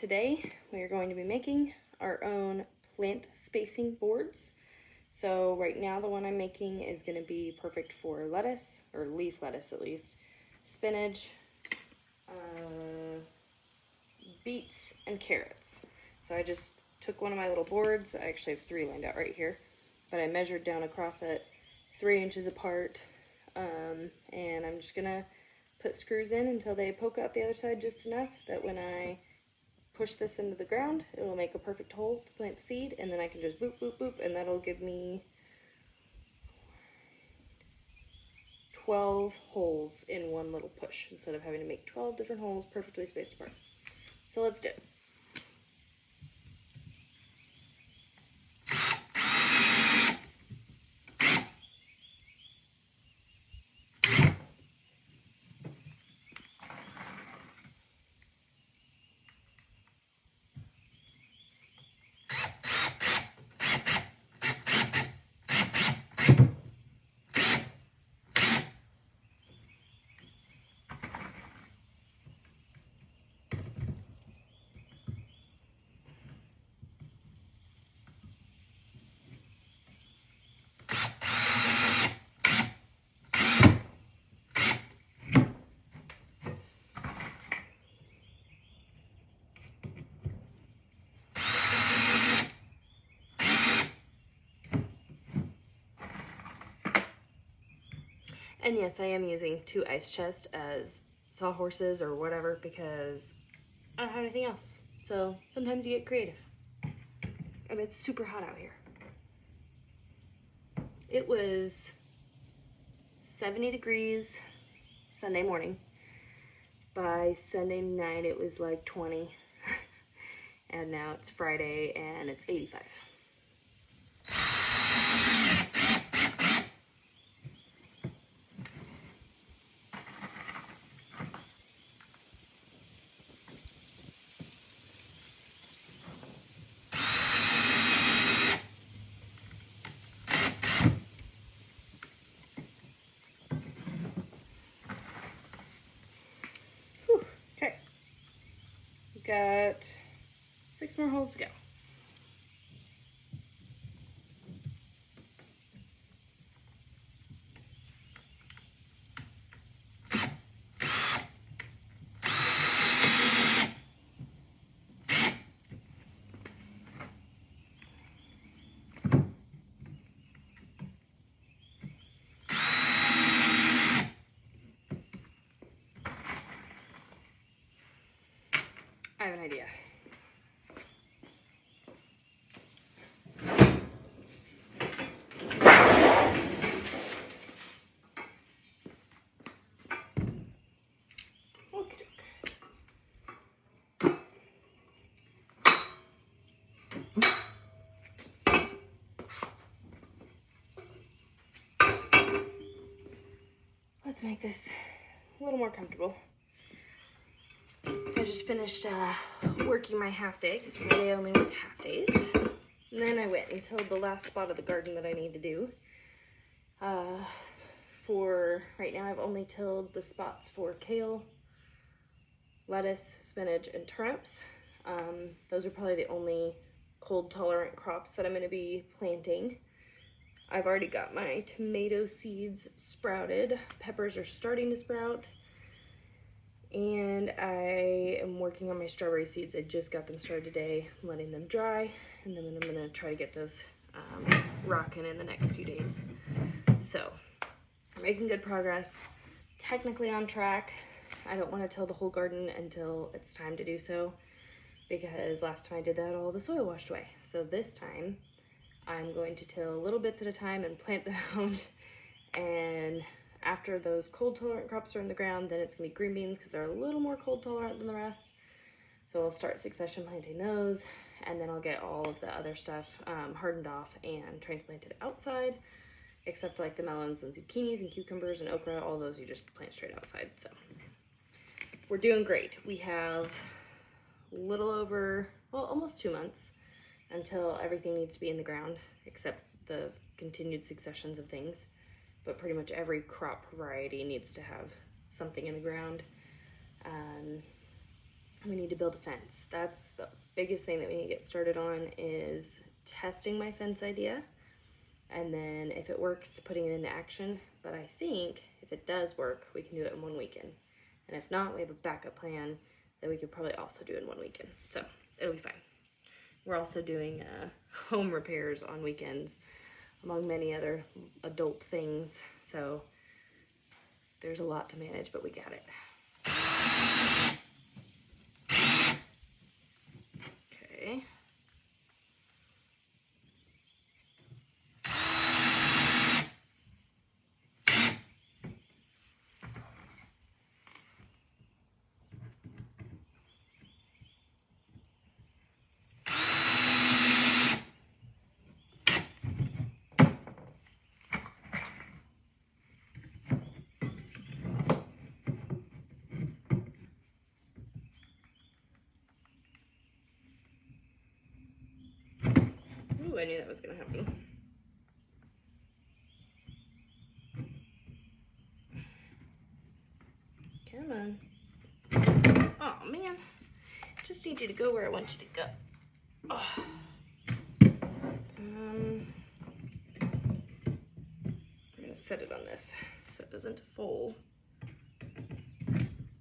today we are going to be making our own plant spacing boards. So right now the one I'm making is going to be perfect for lettuce, or leaf lettuce at least, spinach, beets, and carrots. So I just took one of my little boards. I actually have 3 lined out right here, but I measured down across it 3 inches apart, and I'm just gonna put screws in until they poke out the other side just enough that when I push this into the ground, it will make a perfect hole to plant the seed, and then I can just boop, boop, boop, and that'll give me 12 holes in one little push instead of having to make 12 different holes perfectly spaced apart. So let's do it. And yes, I am using 2 ice chests as sawhorses or whatever because I don't have anything else. So sometimes you get creative. And it's super hot out here. It was 70 degrees Sunday morning. By Sunday night it was like 20. And now it's Friday and it's 85. Okay, we've got 6 more holes to go. I have an idea. Let's make this a little more comfortable. I just finished working my half day because Friday I only work half days. And then I went and tilled the last spot of the garden that I need to do. For right now I've only tilled the spots for kale, lettuce, spinach, and turnips. Those are probably the only cold tolerant crops that I'm going to be planting. I've already got my tomato seeds sprouted. Peppers are starting to sprout. And I am working on my strawberry seeds. I just got them started today. I'm letting them dry. And then I'm going to try to get those rocking in the next few days. So, making good progress. Technically on track. I don't want to till the whole garden until it's time to do so, because last time I did that, all the soil washed away. So this time, I'm going to till little bits at a time and plant them out. And after those cold tolerant crops are in the ground, then it's gonna be green beans because they're a little more cold tolerant than the rest. So I'll start succession planting those, and then I'll get all of the other stuff hardened off and transplanted outside, except like the melons and zucchinis and cucumbers and okra. All those you just plant straight outside. So we're doing great. We have a little over, well, almost 2 months until everything needs to be in the ground, except the continued successions of things. But pretty much every crop variety needs to have something in the ground. we need to build a fence. That's the biggest thing that we need to get started on, is testing my fence idea. And then if it works, putting it into action. But I think if it does work, we can do it in one weekend. And if not, we have a backup plan that we could probably also do in one weekend. So it'll be fine. We're also doing home repairs on weekends, among many other adult things. So there's a lot to manage, but we got it. Okay. Ooh, I knew that was gonna happen. Come on. Oh man, just need you to go where I want you to go. Oh. I'm gonna set it on this so it doesn't fold.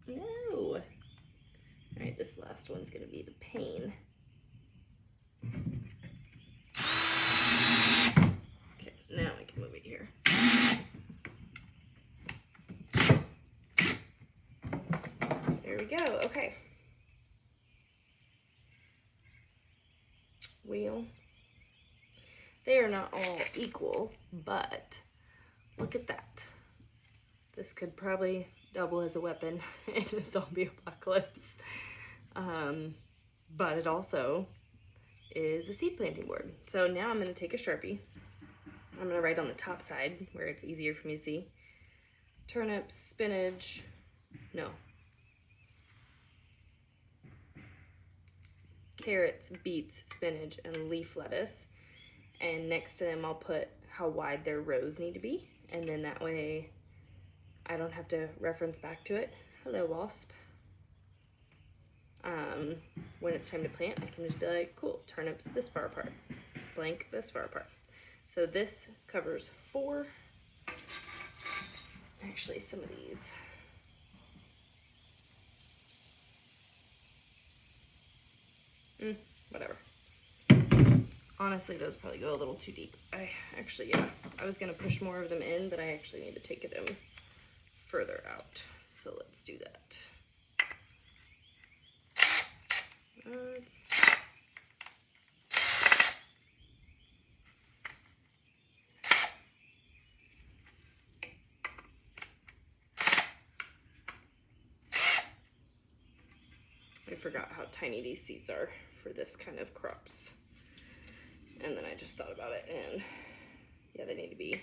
No. All right, this last one's gonna be the pain. Okay, now I can move it here. There we go. Okay. Well, they are not all equal, but look at that. This could probably double as a weapon in a zombie apocalypse. But it also is a seed planting board. So now I'm going to take a Sharpie. I'm going to write on the top side where it's easier for me to see. Turnips, spinach, no. Carrots, beets, spinach, and leaf lettuce. And next to them I'll put how wide their rows need to be. And then that way I don't have to reference back to it. Hello, wasp. When it's time to plant, I can just be like, cool, turnips this far apart, blank this far apart. So this covers 4. Actually, some of these. Whatever. Honestly, those probably go a little too deep. I was gonna push more of them in, but I actually need to take them further out. So let's do that. I forgot how tiny these seeds are for this kind of crops. And then I just thought about it, and yeah, they need to be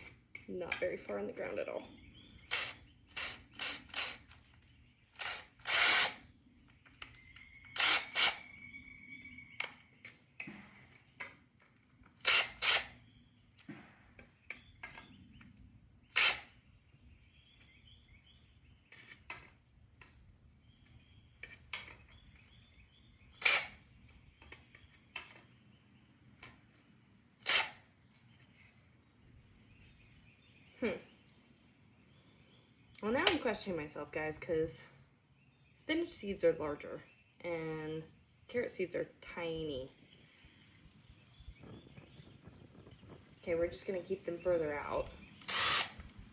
not very far in the ground at all. Well, now I'm questioning myself, guys, because spinach seeds are larger and carrot seeds are tiny. Okay, we're just going to keep them further out,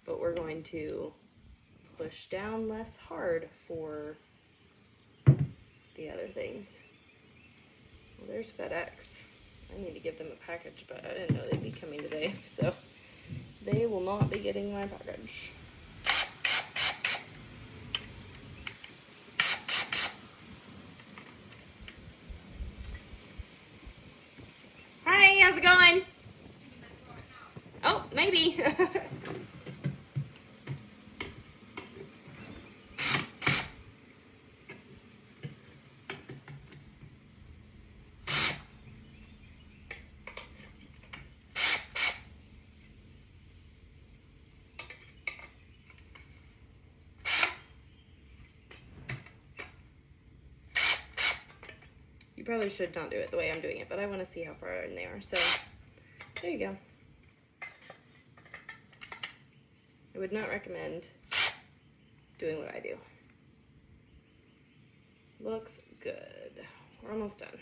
but we're going to push down less hard for the other things. Well, there's FedEx. I need to give them a package, but I didn't know they'd be coming today, so they will not be getting my package. Hi, how's it going? Oh, maybe. probably should not do it the way I'm doing it, but I want to see how far in they are. So there you go. I would not recommend doing what I do. Looks good. We're almost done.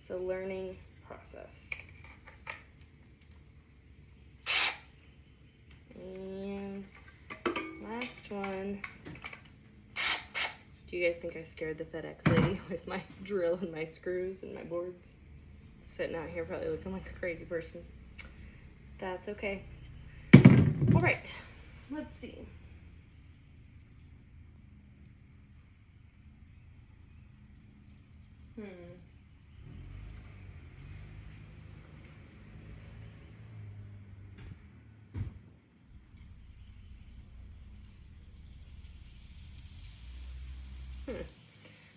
It's a learning process. And last one. Do you guys think I scared the FedEx lady with my drill and my screws and my boards? Sitting out here probably looking like a crazy person. That's okay. All right, let's see.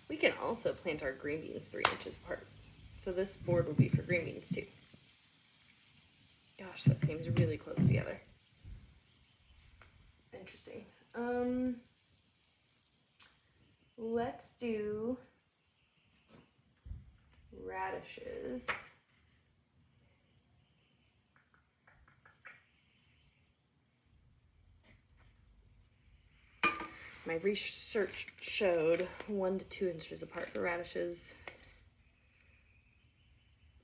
We can also plant our green beans 3 inches apart. So this board will be for green beans too. Gosh, that seems really close together. Interesting. Let's do radishes. My research showed 1 to 2 inches apart for radishes.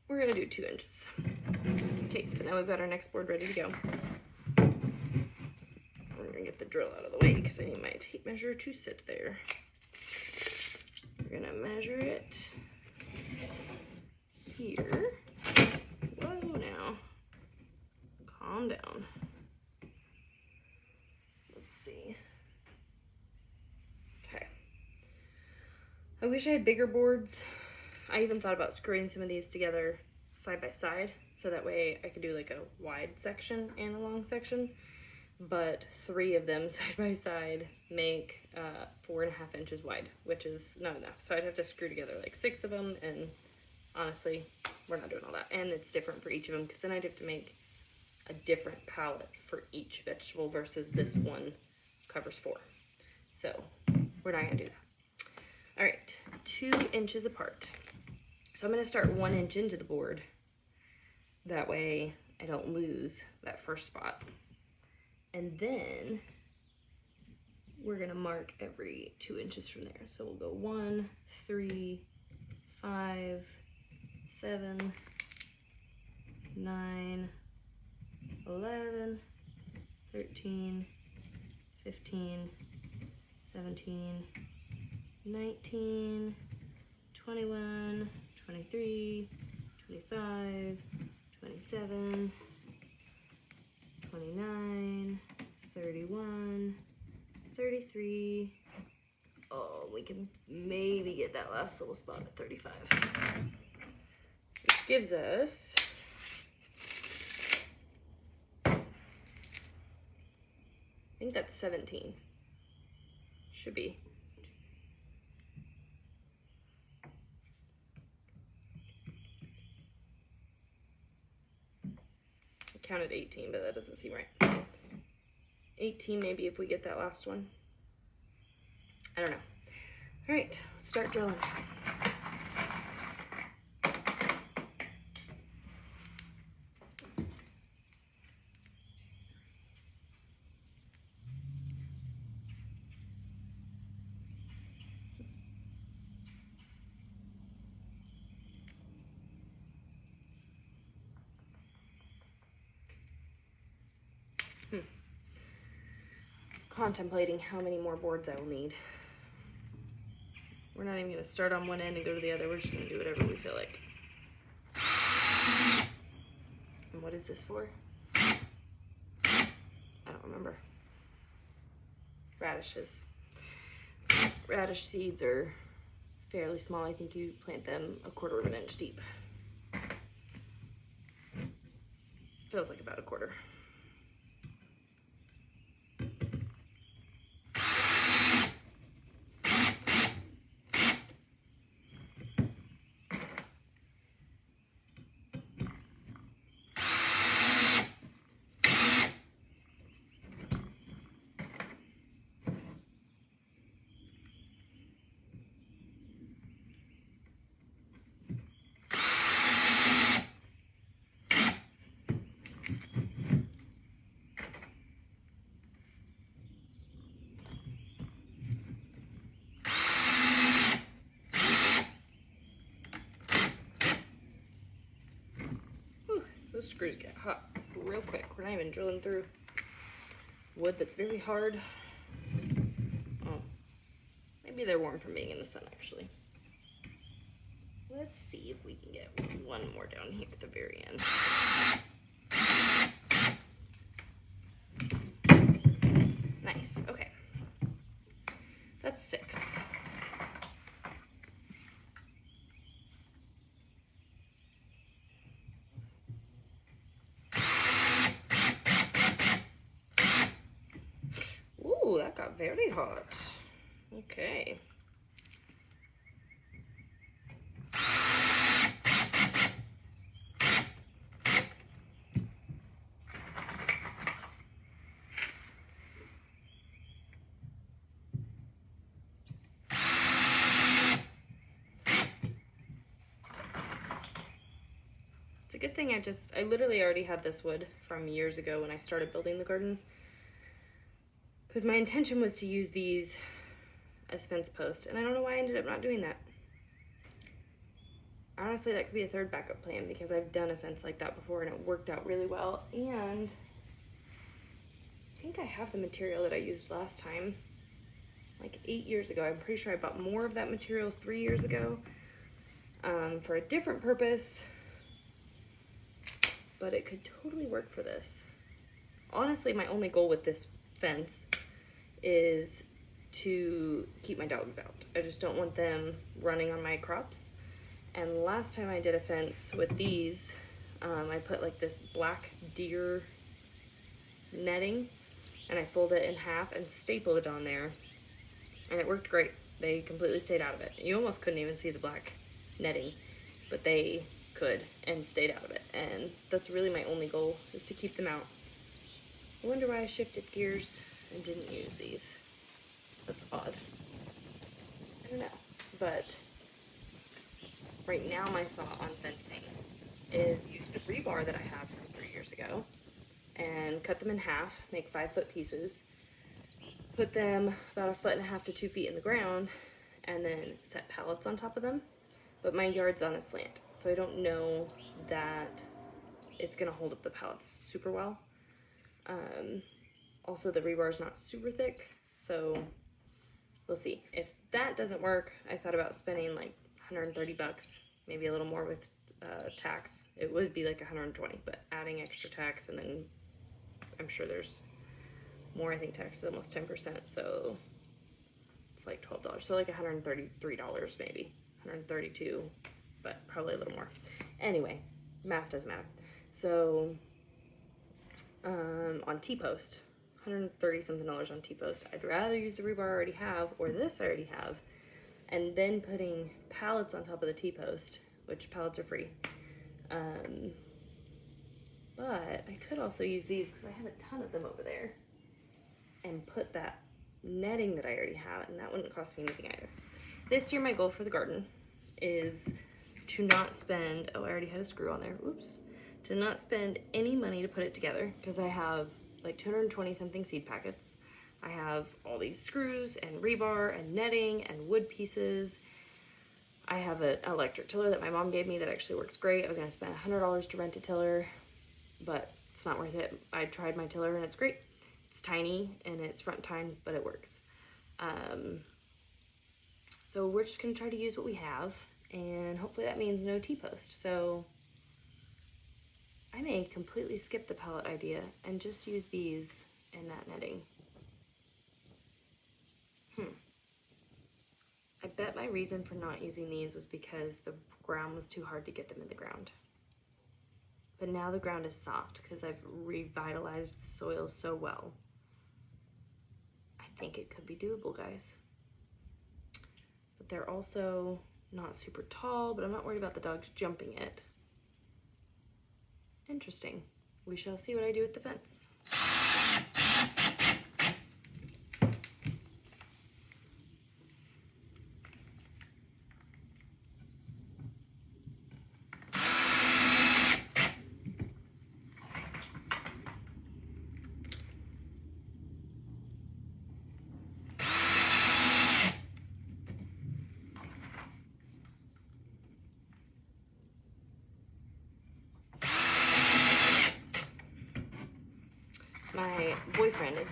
We're gonna do 2 inches. Okay, so now we've got our next board ready to go. We're gonna get the drill out of the way because I need my tape measure to sit there. We're gonna measure it here. Whoa, now. Calm down. Let's see. Okay. I wish I had bigger boards. I even thought about screwing some of these together side by side, so that way I could do like a wide section and a long section. But 3 of them side by side make 4.5 inches wide, which is not enough. So I'd have to screw together like 6 of them, and honestly, we're not doing all that. And it's different for each of them, because then I'd have to make a different palette for each vegetable versus this one covers 4. So we're not gonna do that. All right, 2 inches apart. So I'm gonna start 1 inch into the board. That way I don't lose that first spot. And then we're gonna mark every 2 inches from there. So we'll go 1, 3, 5, 7, 9, 11, 13, 15, 17, 19, 21, 23, 25, 27, 29, 31, 33. Oh, we can maybe get that last little spot at 35. Which gives us I think that's 17. Should be. I counted 18, but that doesn't seem right. 18 maybe if we get that last one. I don't know. All right, let's start drilling. Contemplating how many more boards I will need. We're not even going to start on one end and go to the other. We're just going to do whatever we feel like. And what is this for? I don't remember. Radishes. Radish seeds are fairly small. I think you plant them 1/4 of an inch deep. Feels like about 1/4. screws get hot real quick. We're not even drilling through wood that's very hard. Oh, maybe they're warm from being in the sun, actually. Let's see if we can get one more down here at the very end. Nice, okay. That's 6. Ooh, that got very hot. Okay. It's a good thing I literally already had this wood from years ago when I started building the garden. Because my intention was to use these as fence posts, and I don't know why I ended up not doing that. Honestly, that could be a third backup plan because I've done a fence like that before and it worked out really well. And I think I have the material that I used last time, like 8 years ago. I'm pretty sure I bought more of that material 3 years ago for a different purpose, but it could totally work for this. Honestly, my only goal with this fence is to keep my dogs out. I just don't want them running on my crops. And last time I did a fence with these, I put like this black deer netting and I folded it in half and stapled it on there, and it worked great. They completely stayed out of it. You almost couldn't even see the black netting, but they could and stayed out of it. And that's really my only goal, is to keep them out. I wonder why I shifted gears and didn't use these. That's odd. I don't know. But right now my thought on fencing is use the rebar that I have from 3 years ago and cut them in half, make 5-foot pieces, put them about 1.5 to 2 feet in the ground, and then set pallets on top of them. But my yard's on a slant, so I don't know that it's gonna hold up the pallets super well. Also, the rebar is not super thick, so we'll see. If that doesn't work, I thought about spending like 130 bucks, maybe a little more with tax. It would be like 120, but adding extra tax, and then I'm sure there's more. I think tax is almost 10%, so it's like $12. So like $133 maybe, 132, but probably a little more. Anyway, math doesn't matter. So on T-post, 130 something dollars on T-post. I'd rather use the rebar I already have, or this I already have, and then putting pallets on top of the T-post, which pallets are free. But I could also use these because I have a ton of them over there, and put that netting that I already have, and that wouldn't cost me anything either. This year my goal for the garden is to not spend, oh, I already had a screw on there, oops, to not spend any money to put it together, because I have like 220 something seed packets. I have all these screws and rebar and netting and wood pieces. I have an electric tiller that my mom gave me that actually works great. I was gonna spend $100 to rent a tiller, but it's not worth it. I tried my tiller and it's great. It's tiny and it's front tine, but it works. So we're just gonna try to use what we have, and hopefully that means no T-post. So I may completely skip the pallet idea and just use these and that netting. I bet my reason for not using these was because the ground was too hard to get them in the ground. But now the ground is soft because I've revitalized the soil so well. I think it could be doable, guys. But they're also not super tall, but I'm not worried about the dogs jumping it. Interesting. We shall see what I do with the fence.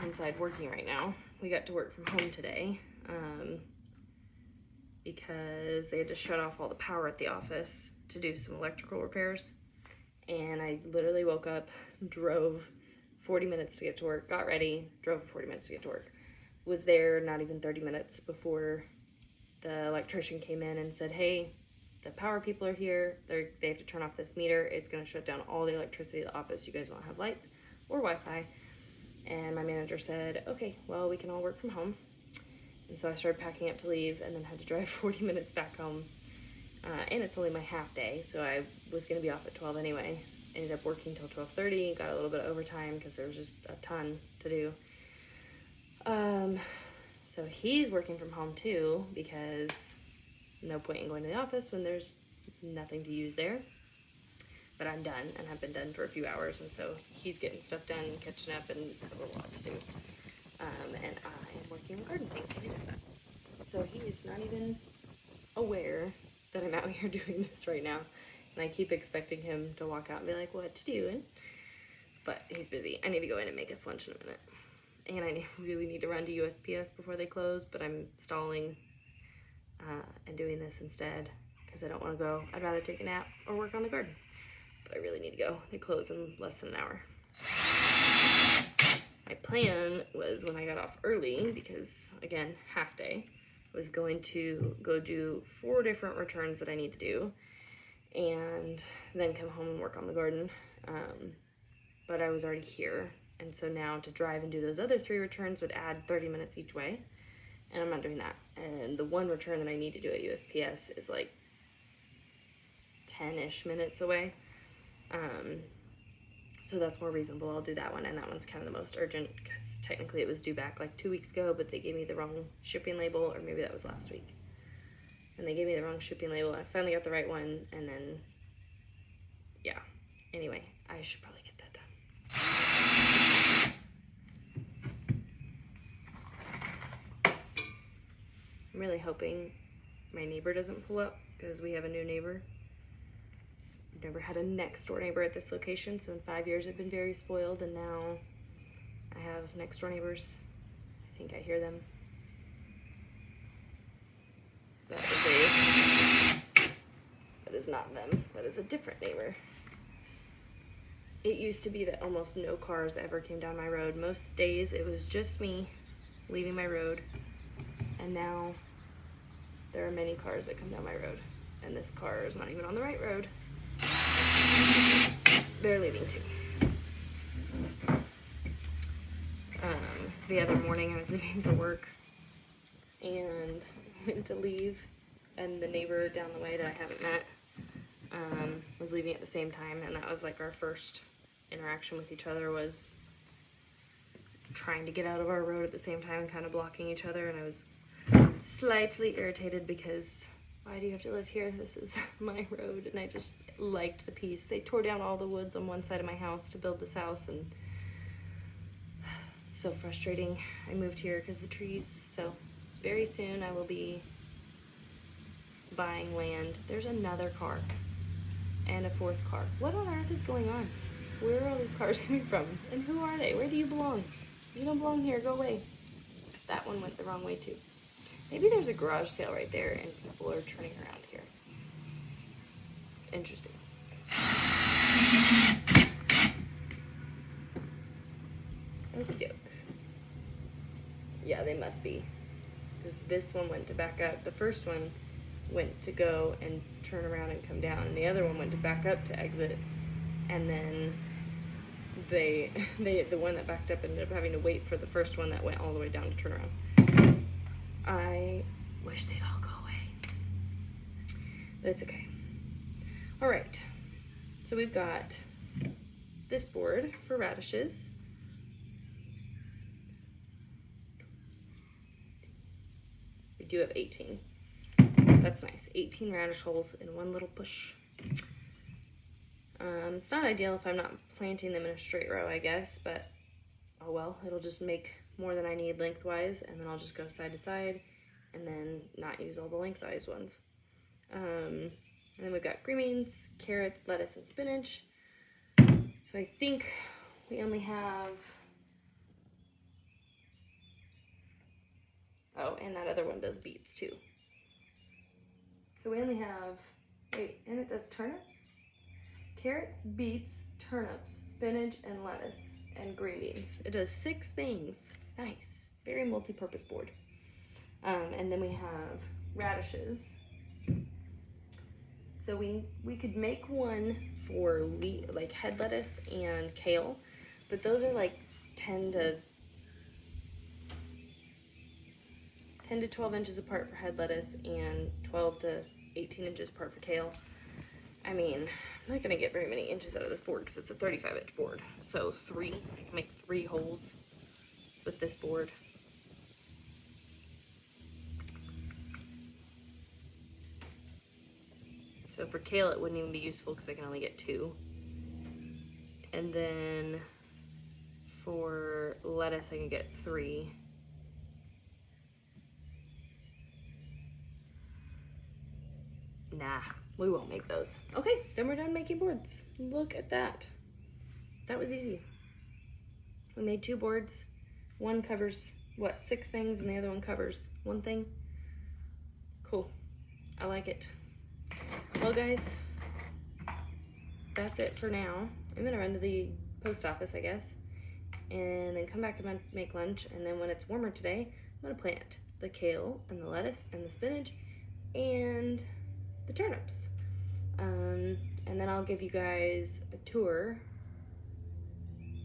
inside working right now. We got to work from home today because they had to shut off all the power at the office to do some electrical repairs. And I literally woke up, drove 40 minutes to get to work, got ready, drove 40 minutes to get to work. Was there not even 30 minutes before the electrician came in and said, hey, the power people are here. They have to turn off this meter. It's going to shut down all the electricity at the office. You guys won't have lights or Wi-Fi. And my manager said, okay, well, we can all work from home. And so I started packing up to leave and then had to drive 40 minutes back home. And it's only my half day, so I was going to be off at 12 anyway. Ended up working till 12:30, got a little bit of overtime because there was just a ton to do. So he's working from home too, because no point in going to the office when there's nothing to use there. But I'm done, and I've been done for a few hours, and so he's getting stuff done, catching up, and have a lot to do. And I am working on garden things when he does that. So he is not even aware that I'm out here doing this right now. And I keep expecting him to walk out and be like, what you doing? But he's busy. I need to go in and make us lunch in a minute. And I really need to run to USPS before they close, but I'm stalling and doing this instead because I don't want to go. I'd rather take a nap or work on the garden. But I really need to go. They close in less than an hour. My plan was when I got off early, because again, half day, was going to go do 4 different returns that I need to do and then come home and work on the garden. But I was already here, and so now to drive and do those other 3 returns would add 30 minutes each way, and I'm not doing that. And the one return that I need to do at USPS is like 10-ish minutes away. So that's more reasonable. I'll do that one, and that one's kind of the most urgent because technically it was due back like 2 weeks ago, but they gave me the wrong shipping label, or maybe that was last week. And they gave me the wrong shipping label. I finally got the right one, and then, yeah. Anyway, I should probably get that done. I'm really hoping my neighbor doesn't pull up, because we have a new neighbor. I've never had a next door neighbor at this location, so in 5 years I've been very spoiled, and now I have next door neighbors. I think I hear them. That is not them. That is a different neighbor. It used to be that almost no cars ever came down my road. Most days it was just me leaving my road, and now there are many cars that come down my road, and this car is not even on the right road. They're leaving too. The other morning I was leaving for work and went to leave, and the neighbor down the way that I haven't met was leaving at the same time, and that was like our first interaction with each other, was trying to get out of our road at the same time and kind of blocking each other. And I was slightly irritated because why do you have to live here? This is my road. And I just liked the peace. They tore down all the woods on one side of my house to build this house, and it's so frustrating. I moved here because of the trees. So very soon I will be buying land. There's another car and a 4th car. What on earth is going on? Where are all these cars coming from? And who are they? Where do you belong? You don't belong here. Go away. That one went the wrong way too. Maybe there's a garage sale right there and people are turning around here. Interesting. Okie doke. Yeah, they must be. Because this one went to back up. The first one went to go and turn around and come down, and the other one went to back up to exit, and then the one that backed up ended up having to wait for the first one that went all the way down to turn around. I wish they'd all go away, but it's okay. All right, so we've got this board for radishes. We do have 18. That's nice. 18 radish holes in one little push. It's not ideal if I'm not planting them in a straight row, I guess, but oh well. It'll just make more than I need lengthwise, and then I'll just go side to side and then not use all the lengthwise ones. And then we've got green beans, carrots, lettuce, and spinach. So I think we only have Oh, and that other one does beets too. So we only have, wait, and it does turnips? Carrots, beets, turnips, spinach, and lettuce, and green beans. It does 6 things. Nice. Very multi-purpose board. And then we have radishes. So we could make one for like head lettuce and kale, but those are like 10 to 12 inches apart for head lettuce and 12 to 18 inches apart for kale. I mean, I'm not gonna get very many inches out of this board because it's a 35-inch board. So make 3 holes with this board. So for kale, it wouldn't even be useful because I can only get 2. And then for lettuce, I can get 3. Nah, we won't make those. Okay, then we're done making boards. Look at that. That was easy. We made 2 boards. One covers, what, 6 things, and the other one covers 1 thing. Cool. I like it. Well, guys, that's it for now. I'm gonna run to the post office, I guess, and then come back and make lunch. And then when it's warmer today, I'm gonna plant the kale and the lettuce and the spinach and the turnips. And then I'll give you guys a tour.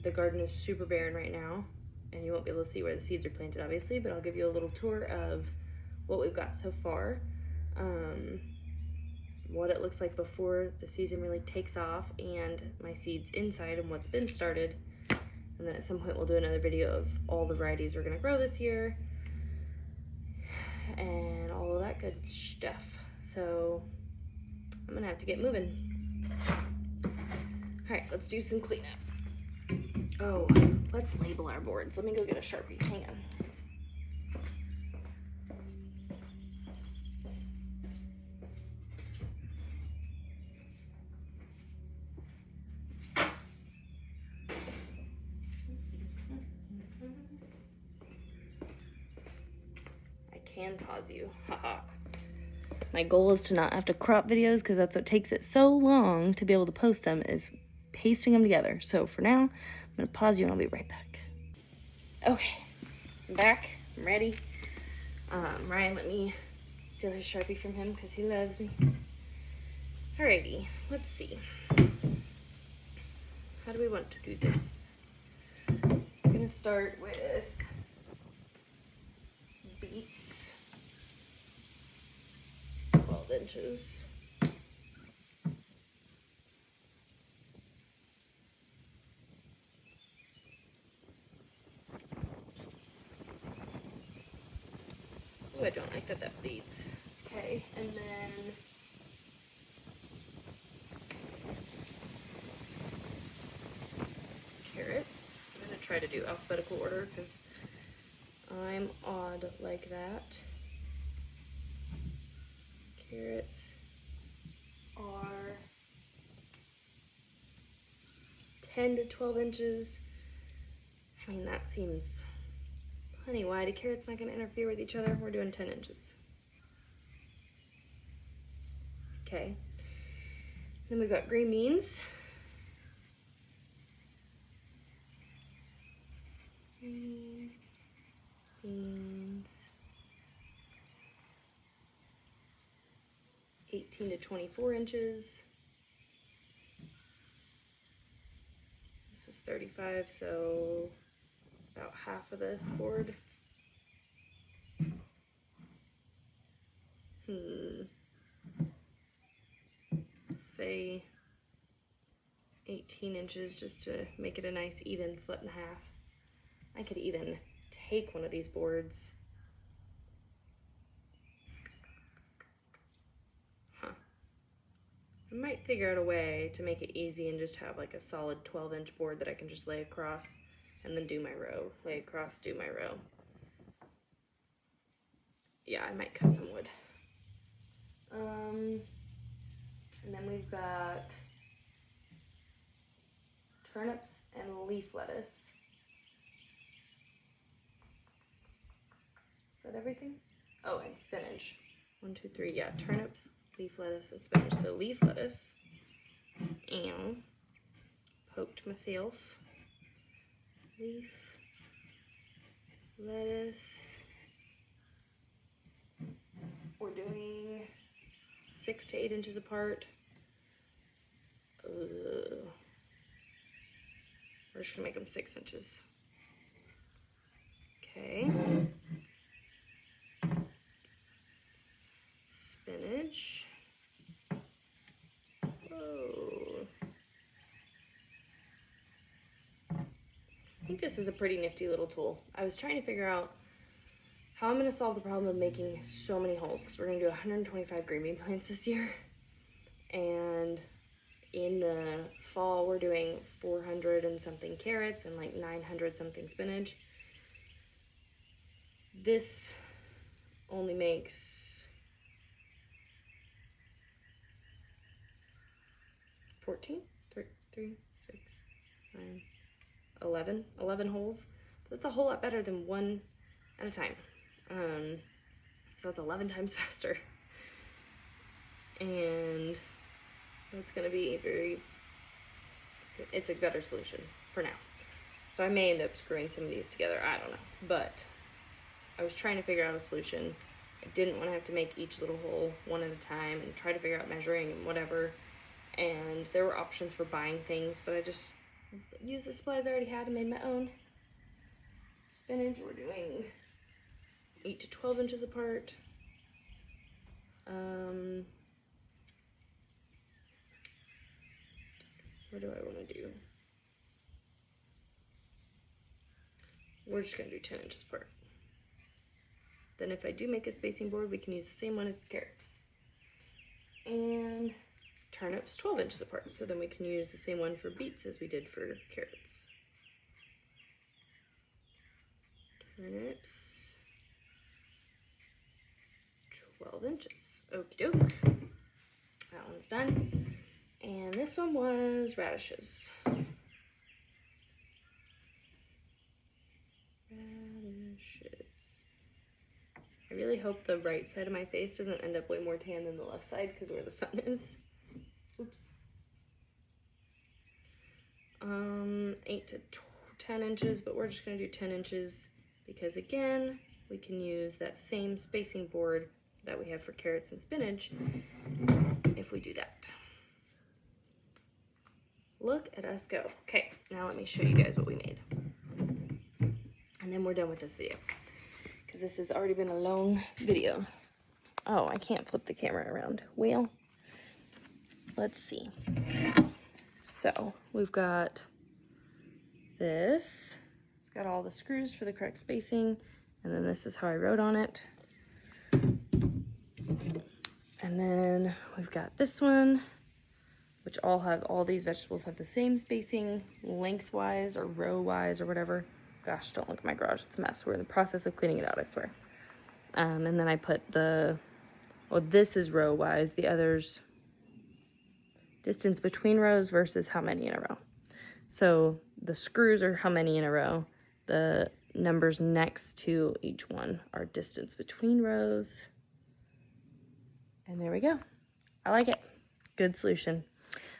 The garden is super barren right now, and you won't be able to see where the seeds are planted, obviously, but I'll give you a little tour of what we've got so far, what it looks like before the season really takes off, and my seeds inside and what's been started. And then at some point we'll do another video of all the varieties we're gonna grow this year and all of that good stuff. So I'm gonna have to get moving. All right, let's do some cleanup. Oh, let's label our boards. Let me go get a Sharpie, hang on. I can pause you, haha. My goal is to not have to crop videos because that's what takes it so long to be able to post them, is pasting them together. So for now, I'm gonna pause you and I'll be right back. Okay, I'm back, I'm ready. Ryan let me steal his Sharpie from him because he loves me. Alrighty, let's see. How do we want to do this? I'm gonna start with beets, 12 inches. Oh, I don't like that bleeds. Okay, and then carrots. I'm gonna try to do alphabetical order because I'm odd like that. Carrots are 10 to 12 inches. I mean, that seems plenty wide. A carrot's not gonna interfere with each other. We're doing 10 inches. Okay. Then we've got green beans. Green beans. 18 to 24 inches. This is 35, so about half of this board. Say 18 inches just to make it a nice even 1.5 feet. I could even take one of these boards. I might figure out a way to make it easy and just have like a solid 12-inch board that I can just lay across and then do my row. Lay across, do my row. Yeah, I might cut some wood. And then we've got turnips and leaf lettuce. that everything? Oh, and spinach. 1, 2, 3, yeah, turnips, leaf lettuce, and spinach. So leaf lettuce, and poked myself. Leaf lettuce. We're doing 6 to 8 inches apart. We're just gonna make them 6 inches. Okay. Spinach. Whoa. I think this is a pretty nifty little tool. I was trying to figure out how I'm gonna solve the problem of making so many holes, because we're gonna do 125 green bean plants this year. And in the fall, we're doing 400 and something carrots and like 900 something spinach. This only makes 14, 3, 6, 9, 11 holes. That's a whole lot better than one at a time. So it's 11 times faster. And that's gonna be it's a better solution for now. So I may end up screwing some of these together, I don't know. But I was trying to figure out a solution. I didn't want to have to make each little hole one at a time and try to figure out measuring and whatever. And there were options for buying things, but I just used the supplies I already had and made my own. Spinach, we're doing 8 to 12 inches apart. What do I want to do? We're just going to do 10 inches apart. Then if I do make a spacing board, we can use the same one as the carrots. And turnips 12 inches apart. So then we can use the same one for beets as we did for carrots. Turnips 12 inches. Okie doke. That one's done. And this one was radishes. I really hope the right side of my face doesn't end up way more tan than the left side, because where the sun is. Oops. 8 to 10 inches, but we're just gonna do 10 inches because again, we can use that same spacing board that we have for carrots and spinach if we do that. Look at us go. Okay, now let me show you guys what we made. And then we're done with this video, because this has already been a long video. Oh, I can't flip the camera around. Well, let's see. So we've got this. It's got all the screws for the correct spacing. And then this is how I wrote on it. And then we've got this one, which all these vegetables have the same spacing lengthwise or row-wise or whatever. Gosh, don't look at my garage, it's a mess. We're in the process of cleaning it out, I swear. And then I put this is row-wise, the others, distance between rows versus how many in a row. So the screws are how many in a row. The numbers next to each one are distance between rows. And there we go. I like it. Good solution.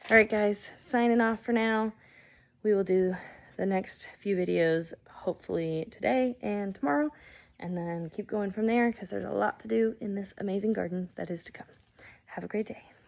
All right, guys, signing off for now. We will do the next few videos hopefully today and tomorrow, and then keep going from there, because there's a lot to do in this amazing garden that is to come. Have a great day.